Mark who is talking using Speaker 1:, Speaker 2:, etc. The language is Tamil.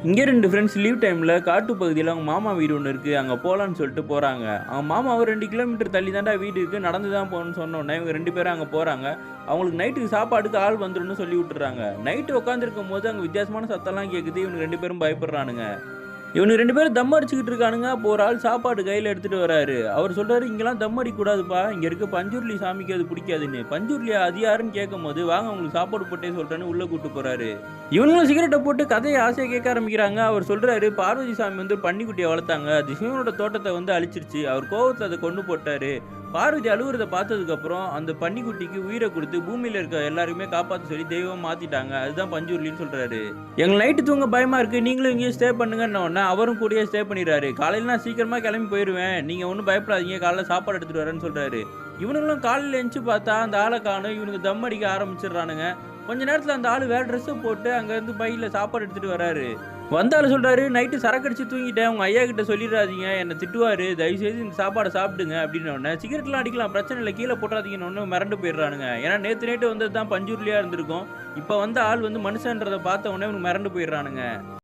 Speaker 1: இங்கே 2 ஃப்ரெண்ட்ஸ் லீவ் டைமில் காட்டு பகுதியில் அவங்க மாமா வீடு ஒன்று இருக்குது, அங்கே போகலான்னு சொல்லிட்டு போகிறாங்க. அவங்க மாமா ஒரு 2 கிலோமீட்டர் தள்ளி தாண்டா வீடு இருக்குது, நடந்து தான் போகணும்னு சொன்னோன்னே இவங்க 2 பேரும் அங்கே போகிறாங்க. அவங்களுக்கு நைட்டுக்கு சாப்பாடுக்கு ஆள் வந்துருன்னு சொல்லி விட்டுறாங்க. நைட்டு உட்காந்துருக்கும் போது அங்கே வித்தியாசமான சத்தம்லாம் கேட்குது. இவங்க 2 பேரும் பயப்படுறானுங்க. இவனுக்கு 2 பேரும் தம் அடிச்சுக்கிட்டு இருக்கானுங்க. அப்போ ஒரு ஆள் சாப்பாடு கையில் எடுத்துகிட்டு வராரு. அவர் சொல்கிறாரு, இங்கெல்லாம் தம் அடிக்கக்கூடாதுப்பா, இங்கே இருக்க பஞ்சுருளி சாமிக்கு அது பிடிக்காதுன்னு. பஞ்சுருளியா அது யாருன்னு கேட்கும் போது, வாங்க உங்களுக்கு சாப்பாடு போட்டே சொல்கிறேன்னு உள்ளே கூப்பிட்டு போகிறாரு. இவங்களும் சிகரெட்டை போட்டு கதையை ஆசையை கேட்க ஆரம்பிக்கிறாங்க. அவர் சொல்கிறாரு, பார்வதி சாமி வந்து பன்னிக்குட்டியை வளர்த்தாங்க, அது சிவனோட தோட்டத்தை வந்து அழிச்சிருச்சு, அவர் கோவத்தில் அதை கொண்டு போட்டார். பார்வதி அழுகுறதை பார்த்ததுக்கப்புறம் அந்த பன்னிக்குட்டிக்கு உயிரை கொடுத்து பூமியில் இருக்க எல்லாருமே காப்பாற்ற சொல்லி தெய்வம் மாற்றிட்டாங்க, அதுதான் பஞ்சுருளின்னு சொல்கிறாரு. எங்கள் நைட்டு தூங்க பயமாக இருக்குது, நீங்களும் இங்கேயும் ஸ்டே பண்ணுங்கன்னு அவரும் கூடயே ஸ்டே பண்ணிடுறாரு. காலையில் நான் சீக்கிரமாக கிளம்பி போயிடுவேன், நீங்கள் ஒன்றும் பயப்படாதீங்க, காலைல சாப்பாடு எடுத்துகிட்டு வரேன்னு சொல்கிறாரு. இவனுங்களும் காலையில் எழுந்துச்சு பார்த்தா அந்த ஆளை காணும். இவனுக்கு தம் அடிக்க ஆரம்பிச்சிடுறானுங்க. கொஞ்ச நேரத்தில் அந்த ஆள் வேறு ட்ரெஸ்ஸை போட்டு அங்கேருந்து பையில் சாப்பாடு எடுத்துகிட்டு வராரு. வந்தாலும் சொல்கிறாரு, நைட்டு சரக்கடிச்சு தூங்கிட்டேன், உங்கள் ஐயா கிட்ட சொல்லிடாதீங்க, என்னை திட்டுவார், தயவுசெய்து இந்த சாப்பாடை சாப்பிடுங்க அப்படின்னோடனே, சிகரெட்லாம் அடிக்கலாம் பிரச்சனை இல்லை, கீழே போட்டாதீங்கன்னு ஒன்று மிரண்டு போயிடுறானுங்க. ஏன்னா நேற்று நைட்டு வந்தது தான் பஞ்சுருளியாக இருந்திருக்கும். இப்போ வந்த ஆள் வந்து மனுஷன்றதை பார்த்த உடனே இவனுக்கு மிரண்டு போயிடுறானுங்க.